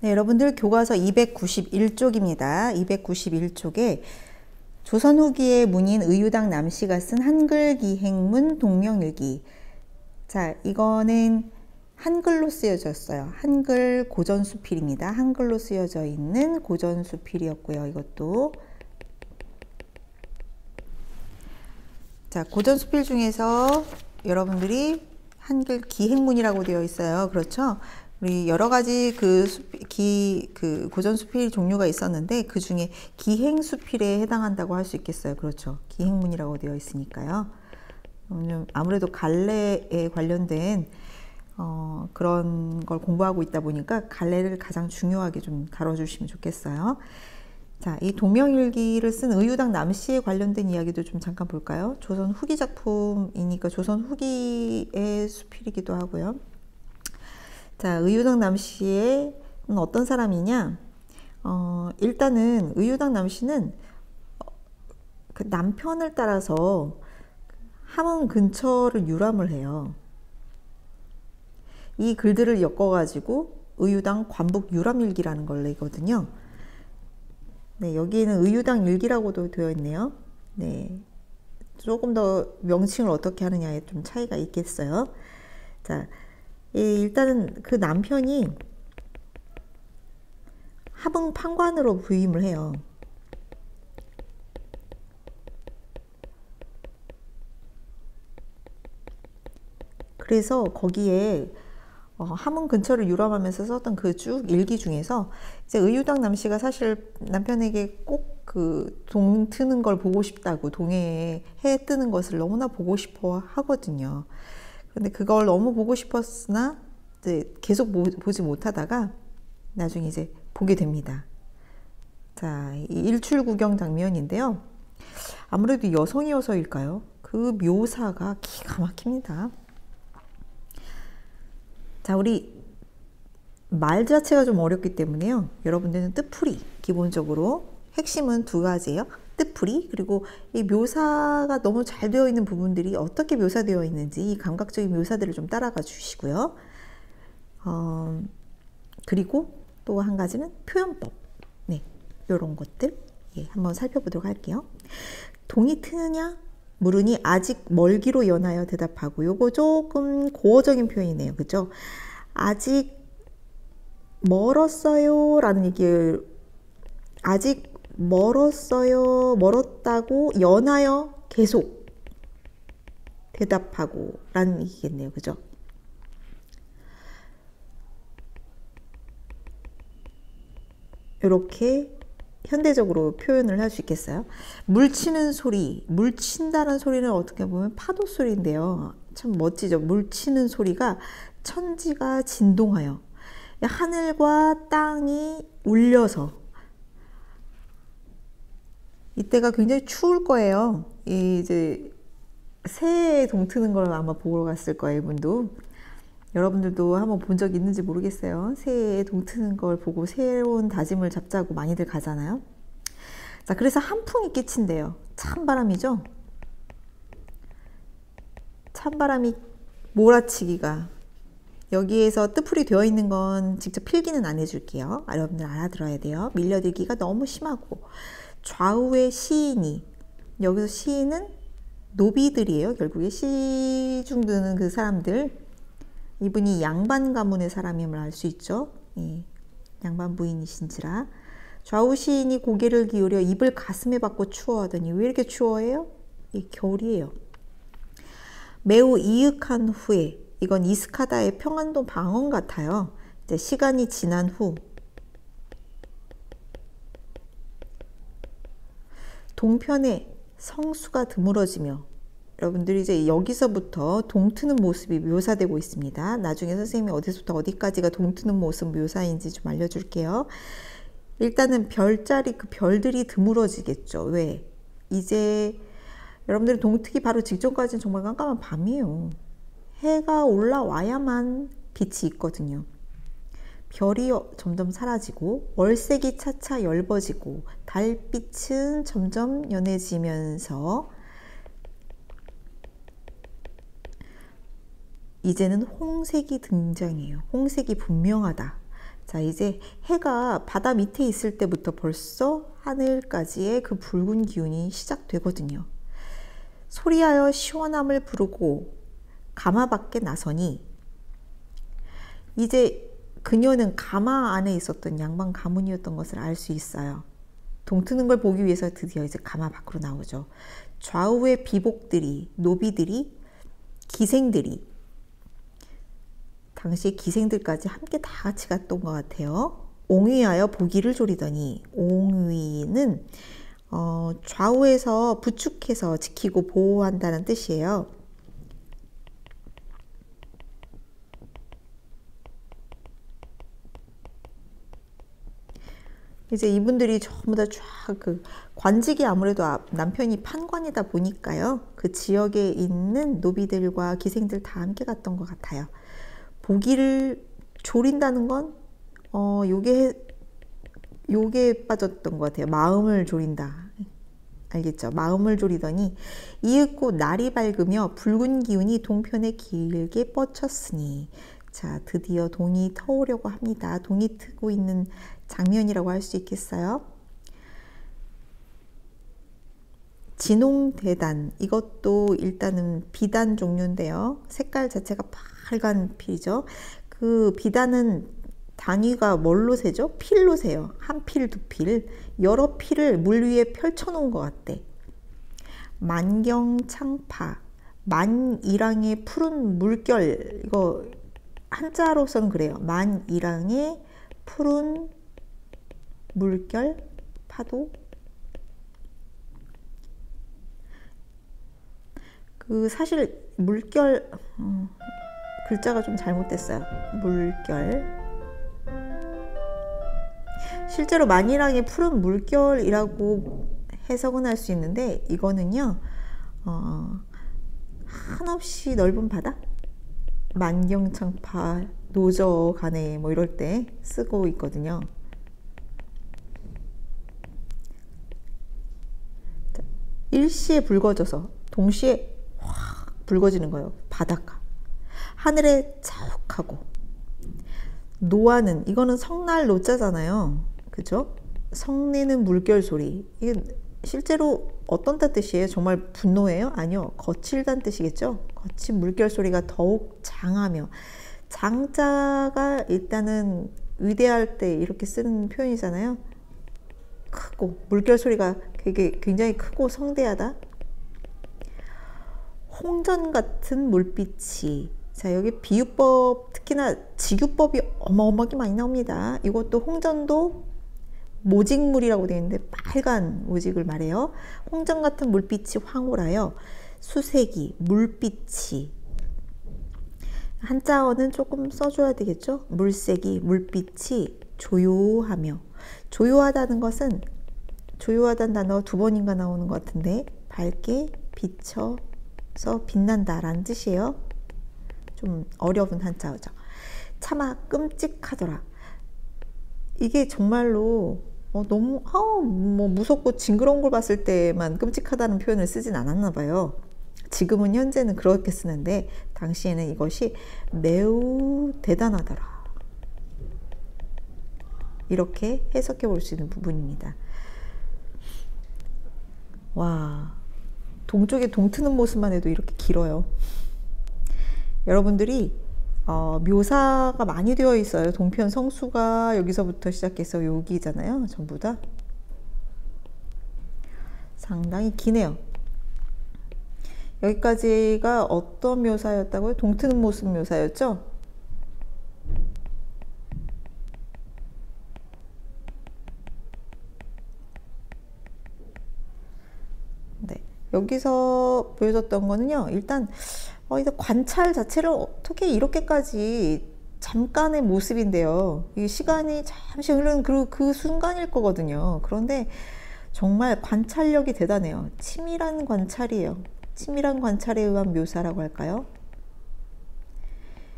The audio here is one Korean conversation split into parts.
네, 여러분들 교과서 291쪽입니다. 291쪽에 조선 후기의 문인 의유당 남씨가 쓴 한글 기행문 동명일기. 자, 이거는 한글로 쓰여졌어요. 한글 고전수필입니다. 한글로 쓰여져 있는 고전수필이었고요. 이것도. 자, 고전수필 중에서 여러분들이 한글 기행문이라고 되어 있어요. 그렇죠? 우리 여러 가지 고전수필 종류가 있었는데 그 중에 기행수필에 해당한다고 할 수 있겠어요. 그렇죠? 기행문이라고 되어 있으니까요. 아무래도 갈래에 관련된 그런 걸 공부하고 있다 보니까 갈래를 가장 중요하게 좀 다뤄주시면 좋겠어요. 자, 이 동명일기를 쓴 의유당 남씨에 관련된 이야기도 좀 잠깐 볼까요? 조선 후기 작품이니까 조선 후기의 수필이기도 하고요. 자, 의유당 남씨는 어떤 사람이냐? 일단은 의유당 남씨는 그 남편을 따라서 함흥 근처를 유람을 해요. 이 글들을 엮어가지고 의유당 관북 유람일기라는 걸 내거든요. 네, 여기에는 의유당 일기라고도 되어 있네요. 네, 조금 더 명칭을 어떻게 하느냐에 좀 차이가 있겠어요. 자, 일단은 그 남편이 함흥 판관으로 부임을 해요. 그래서 거기에 함흥 근처를 유람하면서 썼던 그 쭉 일기 중에서 이제 의유당 남씨가 사실 남편에게 꼭 그 동 트는 걸 보고 싶다고, 동해에 해 뜨는 것을 너무나 보고 싶어 하거든요. 그런데 그걸 너무 보고 싶었으나 이제 계속 보지 못하다가 나중에 이제 보게 됩니다. 자, 이 일출 구경 장면인데요. 아무래도 여성이어서일까요? 그 묘사가 기가 막힙니다. 자, 우리 말 자체가 좀 어렵기 때문에요. 여러분들은 뜻풀이, 기본적으로 핵심은 두 가지예요. 뜻풀이, 그리고 이 묘사가 너무 잘 되어 있는 부분들이 어떻게 묘사되어 있는지 이 감각적인 묘사들을 좀 따라가 주시고요. 그리고 또 한 가지는 표현법. 네, 이런 것들 한번 살펴보도록 할게요. 동이 트느냐? 물으니 아직 멀기로 연하여 대답하고. 요거 조금 고어적인 표현이네요. 그죠? 아직 멀었어요 라는 얘기를, 아직 멀었어요, 멀었다고 연하여 계속 대답하고 라는 얘기겠네요. 그죠? 이렇게 현대적으로 표현을 할 수 있겠어요. 물치는 소리, 물친다는 소리는 어떻게 보면 파도 소리인데요. 참 멋지죠. 물치는 소리가 천지가 진동하여 하늘과 땅이 울려서, 이때가 굉장히 추울 거예요. 이제 새에 동트는 걸 아마 보러 갔을 거예요, 이분도. 여러분들도 한번 본 적 있는지 모르겠어요. 새에 동트는 걸 보고 새로운 다짐을 잡자고 많이들 가잖아요. 자, 그래서 한풍이 끼친대요. 찬바람이죠. 찬바람이 몰아치기가, 여기에서 뜻풀이 되어 있는 건 직접 필기는 안 해줄게요. 여러분들 알아들어야 돼요. 밀려들기가 너무 심하고, 좌우의 시인이, 여기서 시인은 노비들이에요. 결국에 시중 드는 그 사람들, 이분이 양반 가문의 사람임을 알 수 있죠. 양반 부인이신지라. 좌우 시인이 고개를 기울여 입을 가슴에 받고 추워하더니, 왜 이렇게 추워해요? 겨울이에요. 매우 이윽한 후에, 이건 이스카다의 평안도 방언 같아요. 이제 시간이 지난 후, 동편에 성수가 드물어지며, 여러분들이 이제 여기서부터 동트는 모습이 묘사되고 있습니다. 나중에 선생님이 어디서부터 어디까지가 동트는 모습 묘사인지 좀 알려줄게요. 일단은 별자리, 그 별들이 드물어지겠죠. 왜? 이제 여러분들이 동트기 바로 직전까지는 정말 깜깜한 밤이에요. 해가 올라와야만 빛이 있거든요. 별이 점점 사라지고 월색이 차차 엷어지고 달빛은 점점 연해지면서 이제는 홍색이 등장해요. 홍색이 분명하다. 자, 이제 해가 바다 밑에 있을 때부터 벌써 하늘까지의 그 붉은 기운이 시작되거든요. 소리하여 시원함을 부르고 가마 밖에 나서니, 이제 그녀는 가마 안에 있었던 양반 가문이었던 것을 알 수 있어요. 동트는 걸 보기 위해서 드디어 이제 가마 밖으로 나오죠. 좌우의 비복들이, 노비들이, 기생들이, 당시 기생들까지 함께 다 같이 갔던 것 같아요. 옹위하여 보기를 조리더니, 옹위는 좌우에서 부축해서 지키고 보호한다는 뜻이에요. 이제 이분들이 전부 다 쫙 그 관직이 아무래도 남편이 판관이다 보니까요. 그 지역에 있는 노비들과 기생들 다 함께 갔던 것 같아요. 보기를 조린다는 건 요게 빠졌던 것 같아요. 마음을 조린다. 알겠죠? 마음을 조리더니 이윽고 날이 밝으며 붉은 기운이 동편에 길게 뻗쳤으니, 자, 드디어 동이 터오려고 합니다. 동이 트고 있는 장면이라고 할 수 있겠어요. 진홍대단, 이것도 일단은 비단 종류인데요. 색깔 자체가 빨간 필이죠. 그 비단은 단위가 뭘로 세죠? 필로 세요. 한 필, 두 필, 여러 필을 물 위에 펼쳐 놓은 것 같대. 만경창파, 만이랑의 푸른 물결, 이거 한자로서는 그래요. 만이랑의 푸른 물결, 파도. 그 사실 물결, 글자가 좀 잘못됐어요. 물결. 실제로 만이랑의 푸른 물결이라고 해석은 할 수 있는데, 이거는요 한없이 넓은 바다, 만경창파, 노저간에 뭐 이럴 때 쓰고 있거든요. 일시에 붉어져서 동시에 확 붉어지는 거예요. 바닷가 하늘에 자욱하고, 노하는, 이거는 성날 노자잖아요. 그죠? 성내는 물결 소리. 이게 실제로 어떤 뜻이에요? 정말 분노예요? 아니요. 거칠다는 뜻이겠죠? 거친 물결 소리가 더욱 장하며, 장자가 일단은 위대할 때 이렇게 쓰는 표현이잖아요. 크고, 물결 소리가 굉장히 크고 성대하다. 홍전 같은 물빛이, 자, 여기 비유법, 특히나 직유법이 어마어마하게 많이 나옵니다. 이것도 홍전도 모직물이라고 되어 있는데 빨간 모직을 말해요. 홍전 같은 물빛이 황홀하여 수색이, 물빛이, 한자어는 조금 써줘야 되겠죠. 물색이, 물빛이 조요하며, 조요하다는 것은, 조요하다는 단어 두 번인가 나오는 것 같은데, 밝게 비쳐서 빛난다라는 뜻이에요. 좀 어려운 한자어죠. 차마 끔찍하더라. 이게 정말로 너무 뭐 무섭고 징그러운 걸 봤을 때만 끔찍하다는 표현을 쓰진 않았나 봐요. 지금은 현재는 그렇게 쓰는데, 당시에는 이것이 매우 대단하더라, 이렇게 해석해 볼 수 있는 부분입니다. 와, 동쪽에 동트는 모습만 해도 이렇게 길어요. 여러분들이 묘사가 많이 되어 있어요. 동편 성수가 여기서부터 시작해서 여기잖아요. 전부 다 상당히 기네요. 여기까지가 어떤 묘사였다고요? 동트는 모습 묘사였죠? 네, 여기서 보여줬던 거는요, 일단 관찰 자체를 어떻게 이렇게까지, 잠깐의 모습인데요. 이 시간이 잠시 흐르는 그 순간일 거거든요. 그런데 정말 관찰력이 대단해요. 치밀한 관찰이에요. 치밀한 관찰에 의한 묘사라고 할까요?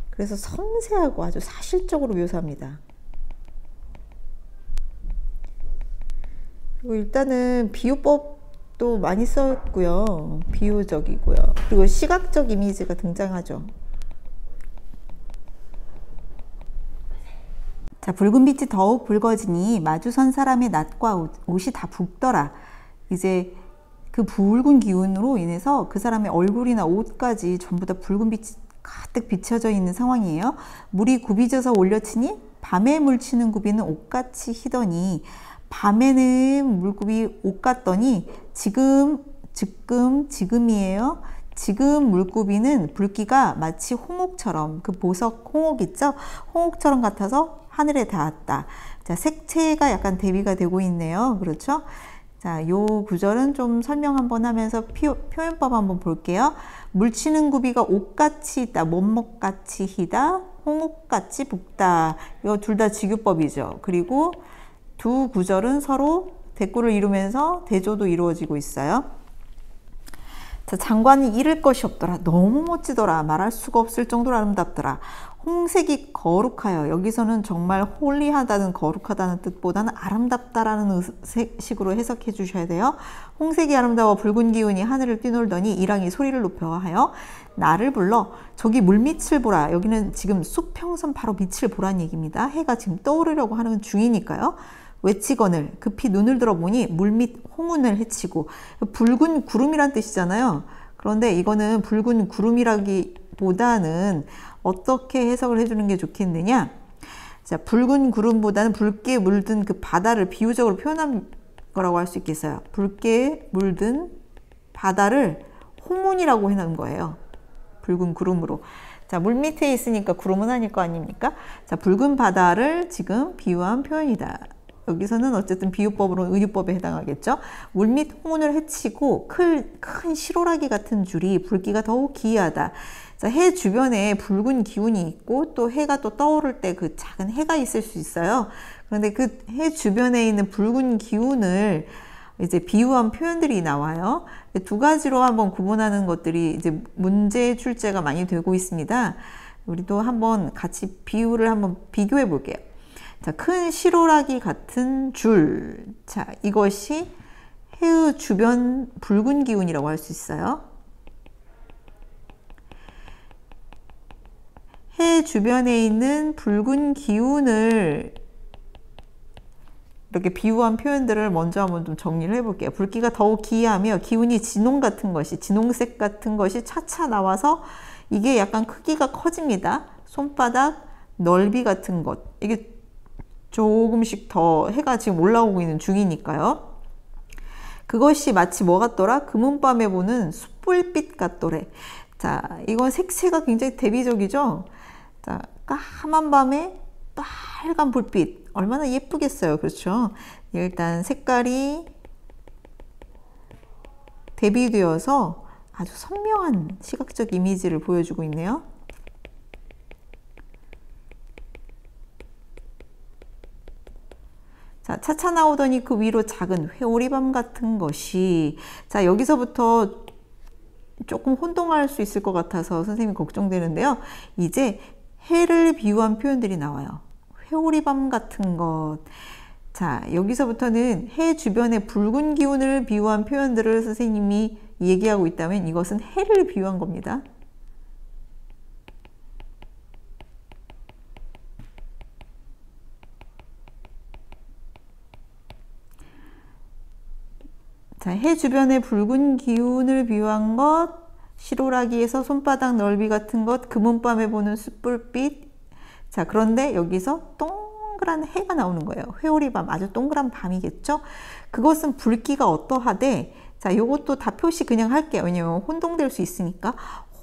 그래서 섬세하고 아주 사실적으로 묘사합니다. 그리고 일단은 비유법도 많이 썼고요. 비유적이고요. 그리고 시각적 이미지가 등장하죠. 자, 자, 붉은 빛이 더욱 붉어지니 마주선 사람의 낯과 옷이 다 붉더라. 이제 그 붉은 기운으로 인해서 그 사람의 얼굴이나 옷까지 전부 다 붉은 빛이 가득 비춰져 있는 상황이에요. 물이 굽이져서 올려치니 밤에 물치는 굽이는 옷같이 희더니, 밤에는 물굽이 옷 같더니 지금이에요. 지금 물구비는 붉기가 마치 홍옥처럼, 그 보석 홍옥 있죠? 홍옥처럼 같아서 하늘에 닿았다. 자, 색채가 약간 대비가 되고 있네요. 그렇죠? 자, 요 구절은 좀 설명 한번 하면서 표현법 한번 볼게요. 물치는 구비가 옷같이 있다, 못먹같이 희다, 홍옥같이 붉다. 이거 둘 다 직유법이죠. 그리고 두 구절은 서로 대꾸를 이루면서 대조도 이루어지고 있어요. 자, 장관이 잃을 것이 없더라. 너무 멋지더라. 말할 수가 없을 정도로 아름답더라. 홍색이 거룩하여. 여기서는 정말 홀리하다는, 거룩하다는 뜻보다는 아름답다라는 식으로 해석해 주셔야 돼요. 홍색이 아름다워 붉은 기운이 하늘을 뛰놀더니 이랑이 소리를 높여 하여 나를 불러 저기 물밑을 보라. 여기는 지금 수평선 바로 밑을 보란 얘기입니다. 해가 지금 떠오르려고 하는 중이니까요. 외치거늘 급히 눈을 들어보니 물밑 홍운을 헤치고, 붉은 구름이란 뜻이잖아요. 그런데 이거는 붉은 구름이라기보다는 어떻게 해석을 해주는 게 좋겠느냐. 자, 붉은 구름보다는 붉게 물든 그 바다를 비유적으로 표현한 거라고 할 수 있겠어요. 붉게 물든 바다를 홍운이라고 해놓은 거예요. 붉은 구름으로. 자, 물 밑에 있으니까 구름은 아닐 거 아닙니까? 자, 붉은 바다를 지금 비유한 표현이다. 여기서는 어쨌든 비유법으로 은유법에 해당하겠죠. 물밑 홍운을 헤치고 큰 시로라기 같은 줄이 붉기가 더욱 기이하다. 자, 해 주변에 붉은 기운이 있고 또 해가 또 떠오를 때 그 작은 해가 있을 수 있어요. 그런데 그 해 주변에 있는 붉은 기운을 이제 비유한 표현들이 나와요. 두 가지로 한번 구분하는 것들이 이제 문제 출제가 많이 되고 있습니다. 우리도 한번 같이 비유를 한번 비교해 볼게요. 자, 큰 시로라기 같은 줄. 자, 이것이 해의 주변 붉은 기운이라고 할 수 있어요. 해 주변에 있는 붉은 기운을 이렇게 비유한 표현들을 먼저 한번 좀 정리를 해볼게요. 붉기가 더욱 기이하며 기운이 진홍 같은 것이, 진홍색 같은 것이 차차 나와서 이게 약간 크기가 커집니다. 손바닥 넓이 같은 것. 이게 조금씩 더 해가 지금 올라오고 있는 중이니까요. 그것이 마치 뭐 같더라? 금은밤에 보는 숯불빛 같더래. 자, 이건 색채가 굉장히 대비적이죠. 자, 까만 밤에 빨간 불빛. 얼마나 예쁘겠어요. 그렇죠? 일단 색깔이 대비되어서 아주 선명한 시각적 이미지를 보여주고 있네요. 자, 차차 나오더니 그 위로 작은 회오리밤 같은 것이. 자, 여기서부터 조금 혼동할 수 있을 것 같아서 선생님이 걱정되는데요. 이제 해를 비유한 표현들이 나와요. 회오리밤 같은 것. 자, 여기서부터는 해 주변의 붉은 기운을 비유한 표현들을 선생님이 얘기하고 있다면 이것은 해를 비유한 겁니다. 자, 해 주변의 붉은 기운을 비유한 것, 시로라기에서 손바닥 넓이 같은 것, 금은밤에 보는 숯불빛. 자, 그런데 여기서 동그란 해가 나오는 거예요. 회오리밤, 아주 동그란 밤이겠죠? 그것은 붉기가 어떠하되, 자, 요것도 다 표시 그냥 할게요. 왜냐면 혼동될 수 있으니까.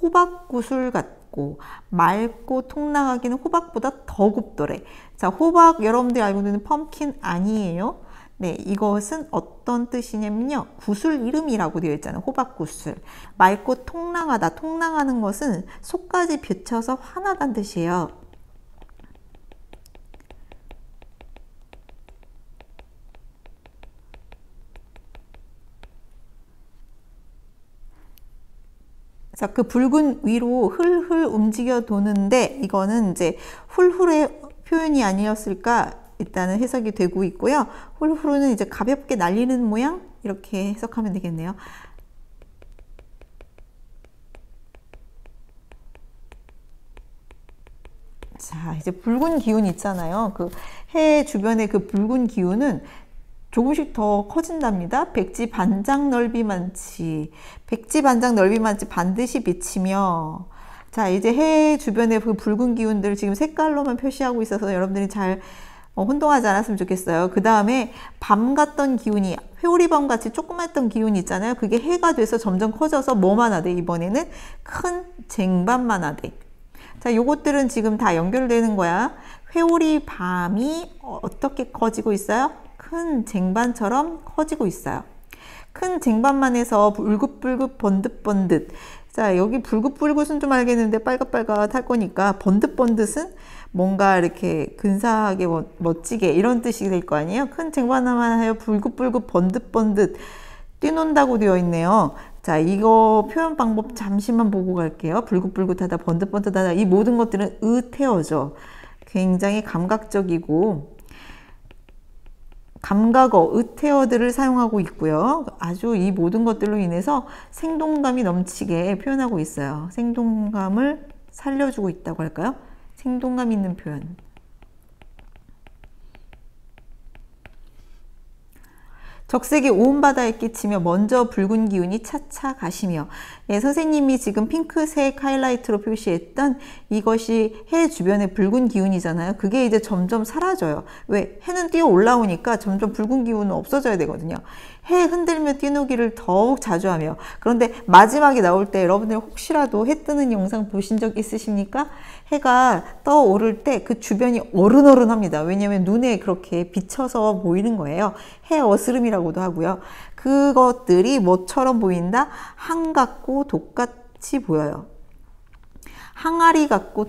호박구슬 같고 맑고 통나가기는 호박보다 더 곱더래. 자, 호박 여러분들이 알고 있는 펌킨 아니에요? 네, 이것은 어떤 뜻이냐면요. 구슬 이름이라고 되어 있잖아요. 호박구슬. 맑고 통랑하다. 통랑하는 것은 속까지 비쳐서 환하다는 뜻이에요. 자, 그 붉은 위로 흘흘 움직여 도는데 이거는 이제 훌훌의 표현이 아니었을까? 일단은 해석이 되고 있고요. 훌훌은 이제 가볍게 날리는 모양 이렇게 해석하면 되겠네요. 자, 이제 붉은 기운 있잖아요. 그 해 주변의 그 붉은 기운은 조금씩 더 커진답니다. 백지 반장 넓이만치, 백지 반장 넓이만치 반드시 비치며. 자, 이제 해 주변의 그 붉은 기운들 지금 색깔로만 표시하고 있어서 여러분들이 잘 혼동하지 않았으면 좋겠어요. 그 다음에 밤 같던 기운이, 회오리밤 같이 조그맣던 기운이 있잖아요. 그게 해가 돼서 점점 커져서 뭐만 하대? 이번에는 큰 쟁반만 하대. 자, 요것들은 지금 다 연결되는 거야. 회오리밤이 어떻게 커지고 있어요? 큰 쟁반처럼 커지고 있어요. 큰 쟁반만 해서 불긋불긋 번듯번듯. 자, 여기 불긋불긋은 좀 알겠는데 빨갛빨갛 할 거니까 번듯번듯은 뭔가 이렇게 근사하게 멋지게 이런 뜻이 될 거 아니에요. 큰 쟁반만 하여 불긋불긋 번듯번듯 뛰논다고 되어 있네요. 자, 이거 표현 방법 잠시만 보고 갈게요. 불긋불긋하다, 번듯번듯하다, 이 모든 것들은 의태어죠. 굉장히 감각적이고 감각어, 의태어들을 사용하고 있고요. 아주 이 모든 것들로 인해서 생동감이 넘치게 표현하고 있어요. 생동감을 살려주고 있다고 할까요? 생동감 있는 표현. 적색이 온 바다에 끼치며 먼저 붉은 기운이 차차 가시며. 예, 선생님이 지금 핑크색 하이라이트로 표시했던 이것이 해 주변의 붉은 기운이잖아요. 그게 이제 점점 사라져요. 왜? 해는 뛰어 올라오니까 점점 붉은 기운은 없어져야 되거든요. 해 흔들며 뛰노기를 더욱 자주 하며. 그런데 마지막에 나올 때 여러분들 혹시라도 해 뜨는 영상 보신 적 있으십니까? 해가 떠오를 때 그 주변이 어른어른합니다. 왜냐하면 눈에 그렇게 비쳐서 보이는 거예요. 해 어스름이라고도 하고요. 그것들이 뭐처럼 보인다? 항 같고 독같이 보여요. 항아리 같고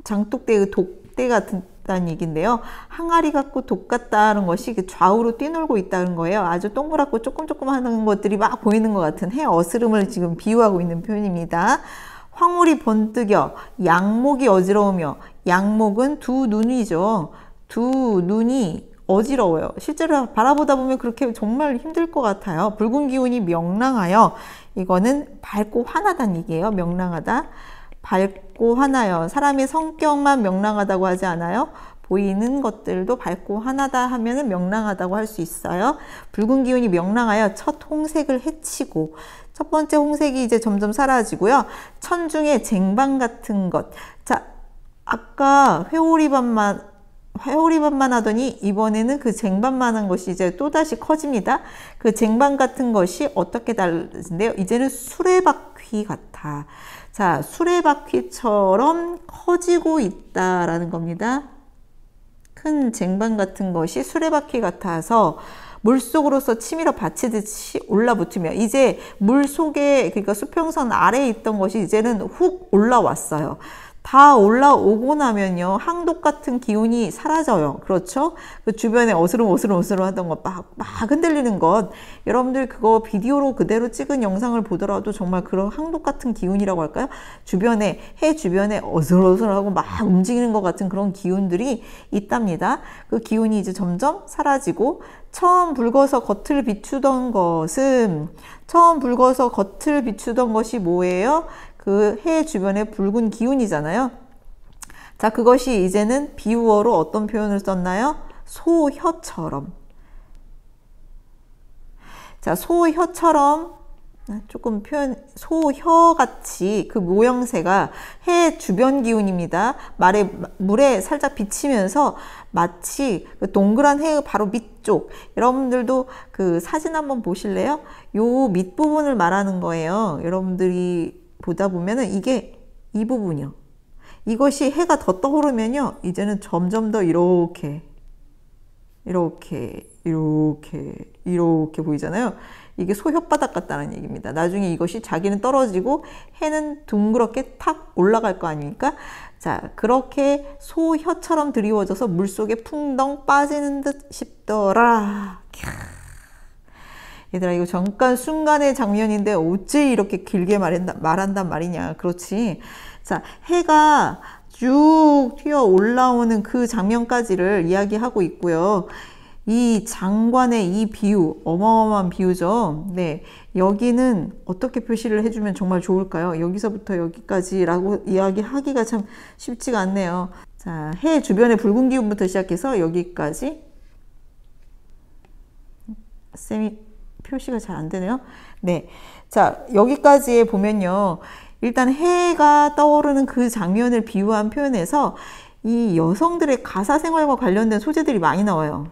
장독대의 독대 같다는 얘기인데요. 항아리 같고 독 같다는 것이 좌우로 뛰놀고 있다는 거예요. 아주 동그랗고 조금하는 것들이 막 보이는 것 같은 해 어스름을 지금 비유하고 있는 표현입니다. 황홀이 번뜩여, 양목이 어지러우며. 양목은 두 눈이죠. 두 눈이 어지러워요. 실제로 바라보다 보면 그렇게 정말 힘들 것 같아요. 붉은 기운이 명랑하여. 이거는 밝고 환하다는 얘기예요. 명랑하다. 밝고 환하여. 사람의 성격만 명랑하다고 하지 않아요? 보이는 것들도 밝고 환하다 하면은 명랑하다고 할 수 있어요. 붉은 기운이 명랑하여 첫 홍색을 헤치고. 첫 번째 홍색이 이제 점점 사라지고요. 천중의 쟁반 같은 것. 자, 아까 회오리밤만 하더니 이번에는 그 쟁반만 한 것이 이제 또다시 커집니다. 그 쟁반 같은 것이 어떻게 달라진대요? 이제는 수레바퀴 같아. 자, 수레바퀴처럼 커지고 있다라는 겁니다. 큰 쟁반 같은 것이 수레바퀴 같아서 물속으로서 치밀어 받치듯이 올라붙으며. 이제 물속에, 그러니까 수평선 아래에 있던 것이 이제는 훅 올라왔어요. 다 올라오고 나면요, 항독 같은 기운이 사라져요. 그렇죠? 그 주변에 어스름 하던 것, 막 흔들리는 것. 여러분들 그거 비디오로 그대로 찍은 영상을 보더라도 정말 그런 항독 같은 기운이라고 할까요? 주변에, 해 주변에 어슬어슬하고 막 움직이는 것 같은 그런 기운들이 있답니다. 그 기운이 이제 점점 사라지고, 처음 붉어서 겉을 비추던 것이 뭐예요? 그 해 주변에 붉은 기운이잖아요. 자, 그것이 이제는 비유어로 어떤 표현을 썼나요? 소혀처럼. 자, 소혀처럼 조금 소혀같이 그 모형새가 해 주변 기운입니다. 물에 살짝 비치면서 마치 그 동그란 해 바로 밑쪽. 여러분들도 그 사진 한번 보실래요? 요 밑부분을 말하는 거예요. 여러분들이 보다 보면은 이게 이 부분이요. 이것이 해가 더 떠오르면요, 이제는 점점 더 이렇게 보이잖아요. 이게 소혓바닥 같다는 얘기입니다. 나중에 이것이 자기는 떨어지고 해는 둥그렇게 탁 올라갈 거 아닙니까? 자, 그렇게 소혀처럼 드리워져서 물속에 풍덩 빠지는 듯 싶더라. 얘들아, 이거 잠깐 순간의 장면인데 어째 이렇게 길게 말한단 말이냐. 그렇지. 자, 해가 쭉 튀어 올라오는 그 장면까지를 이야기하고 있고요. 이 장관의 이 비유, 어마어마한 비유죠. 네, 여기는 어떻게 표시를 해주면 정말 좋을까요? 여기서부터 여기까지라고 이야기하기가 참 쉽지가 않네요. 자, 해 주변의 붉은 기운부터 시작해서 여기까지. 쌤이 표시가 잘 안 되네요. 네, 자, 여기까지에 보면요. 일단 해가 떠오르는 그 장면을 비유한 표현에서 이 여성들의 가사 생활과 관련된 소재들이 많이 나와요.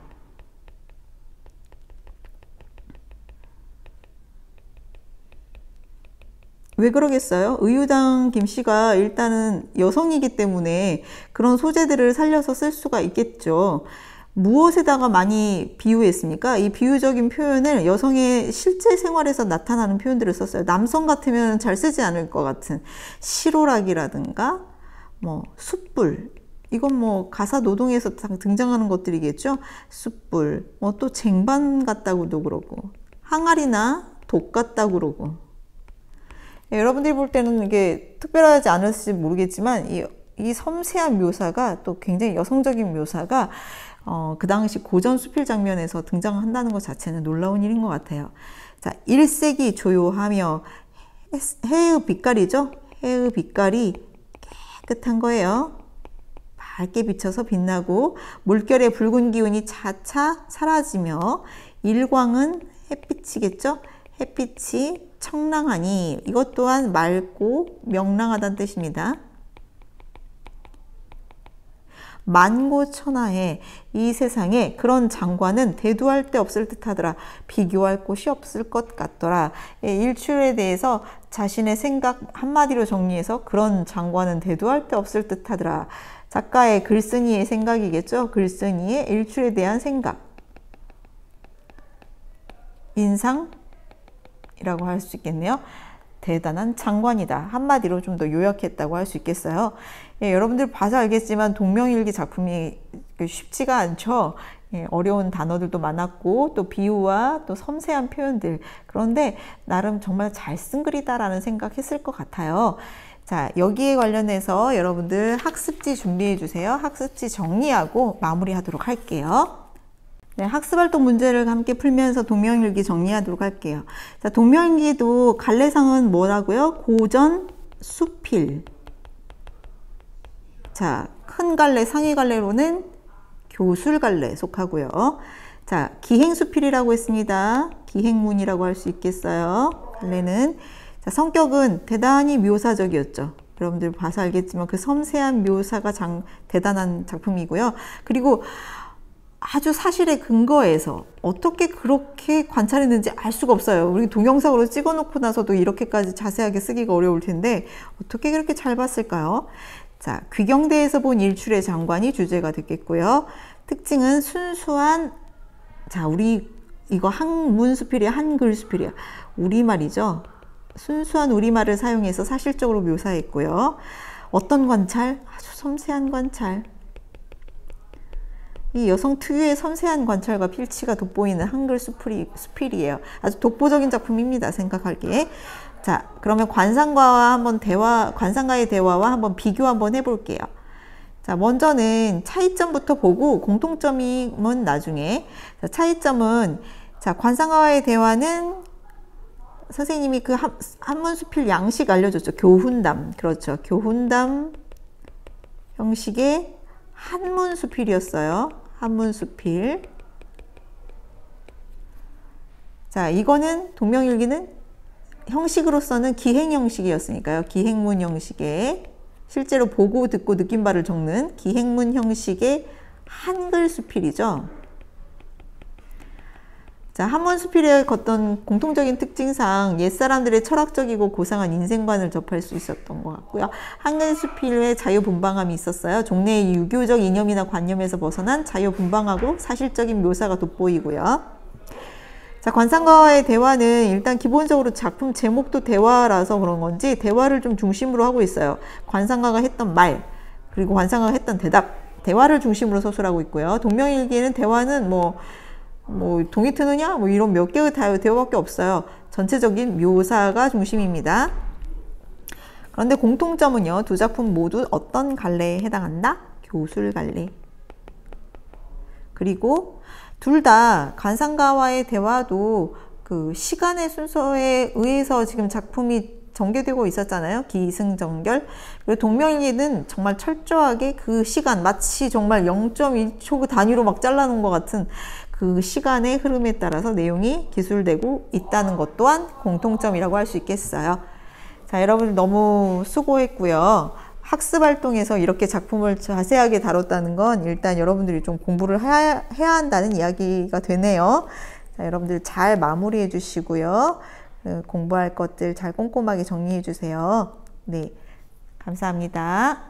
왜 그러겠어요? 의유당 김씨가 일단은 여성이기 때문에 그런 소재들을 살려서 쓸 수가 있겠죠. 무엇에다가 많이 비유했습니까? 이 비유적인 표현을 여성의 실제 생활에서 나타나는 표현들을 썼어요. 남성 같으면 잘 쓰지 않을 것 같은 시로락이라든가 뭐 숯불, 이건 뭐 가사 노동에서 등장하는 것들이겠죠. 숯불, 뭐 또 쟁반 같다고도 그러고 항아리나 독 같다고 그러고. 예, 여러분들이 볼 때는 이게 특별하지 않을지 모르겠지만 이 섬세한 묘사가 또 굉장히 여성적인 묘사가 그 당시 고전 수필 장면에서 등장한다는 것 자체는 놀라운 일인 것 같아요. 자, 일색이 조요하며 해의 빛깔이죠. 해의 빛깔이 깨끗한 거예요. 밝게 비쳐서 빛나고 물결의 붉은 기운이 차차 사라지며 일광은 햇빛이겠죠. 햇빛이 청량하니 이것 또한 맑고 명랑하다는 뜻입니다. 만고천하에 이 세상에 그런 장관은 대두할 데 없을 듯하더라. 비교할 곳이 없을 것 같더라. 일출에 대해서 자신의 생각 한마디로 정리해서 그런 장관은 대두할 데 없을 듯하더라. 작가의 글쓴이의 생각이겠죠. 글쓴이의 일출에 대한 생각. 인상 이라고 할 수 있겠네요. 대단한 장관이다. 한마디로 좀 더 요약했다고 할 수 있겠어요. 예, 여러분들 봐서 알겠지만 동명일기 작품이 쉽지가 않죠. 예, 어려운 단어들도 많았고 또 비유와 또 섬세한 표현들. 그런데 나름 정말 잘 쓴 글이다라는 생각했을 것 같아요. 자, 여기에 관련해서 여러분들 학습지 준비해 주세요. 학습지 정리하고 마무리하도록 할게요. 네, 학습활동 문제를 함께 풀면서 동명일기 정리하도록 할게요. 자, 동명일기도 갈래상은 뭐라고요? 고전 수필. 자, 큰 갈래, 상위 갈래로는 교술갈래 속하고요. 자, 기행수필이라고 했습니다. 기행문이라고 할 수 있겠어요. 갈래는. 자, 성격은 대단히 묘사적이었죠. 여러분들 봐서 알겠지만 그 섬세한 묘사가 대단한 작품이고요. 그리고 아주 사실에 근거해서 어떻게 그렇게 관찰했는지 알 수가 없어요. 우리 동영상으로 찍어놓고 나서도 이렇게까지 자세하게 쓰기가 어려울 텐데 어떻게 그렇게 잘 봤을까요? 자, 귀경대에서 본 일출의 장관이 주제가 됐겠고요. 특징은 순수한, 자, 우리 이거 한문수필이야, 한글수필이야, 우리말이죠. 순수한 우리말을 사용해서 사실적으로 묘사했고요. 어떤 관찰? 아주 섬세한 관찰. 이 여성 특유의 섬세한 관찰과 필치가 돋보이는 한글 수필이에요. 아주 독보적인 작품입니다. 생각하기에. 자, 그러면 관상가의 대화와 한번 비교 한번 해볼게요. 자, 먼저는 차이점부터 보고 공통점은 나중에. 자, 차이점은, 자, 관상가와의 대화는 선생님이 그 한문수필 양식 알려줬죠. 교훈담. 그렇죠. 교훈담 형식의 한문수필이었어요. 한문수필. 자, 이거는 동명일기는 형식으로서는 기행 형식이었으니까요. 기행문 형식의 실제로 보고 듣고 느낀 바를 적는 기행문 형식의 한글 수필이죠. 자, 한문수필의 어떤 공통적인 특징상 옛사람들의 철학적이고 고상한 인생관을 접할 수 있었던 것 같고요. 한글수필의 자유분방함이 있었어요. 종래의 유교적 이념이나 관념에서 벗어난 자유분방하고 사실적인 묘사가 돋보이고요. 자, 관상가와의 대화는 일단 기본적으로 작품 제목도 대화라서 그런 건지 대화를 좀 중심으로 하고 있어요. 관상가가 했던 말, 그리고 관상가가 했던 대답, 대화를 중심으로 서술하고 있고요. 동명일기에는 대화는 뭐 동이 트느냐? 뭐 이런 몇 개의 대화밖에 없어요. 전체적인 묘사가 중심입니다. 그런데 공통점은요. 두 작품 모두 어떤 갈래에 해당한다? 교술갈래. 그리고 둘 다 관상가와의 대화도 그 시간의 순서에 의해서 지금 작품이 전개되고 있었잖아요. 기승전결. 그리고 동명이인은 정말 철저하게 그 시간, 마치 정말 0.1초 그 단위로 막 잘라놓은 것 같은 그 시간의 흐름에 따라서 내용이 기술되고 있다는 것 또한 공통점이라고 할 수 있겠어요. 자, 여러분 너무 수고했고요. 학습 활동에서 이렇게 작품을 자세하게 다뤘다는 건 일단 여러분들이 좀 공부를 해야 한다는 이야기가 되네요. 자, 여러분들 잘 마무리해 주시고요. 공부할 것들 잘 꼼꼼하게 정리해 주세요. 네, 감사합니다.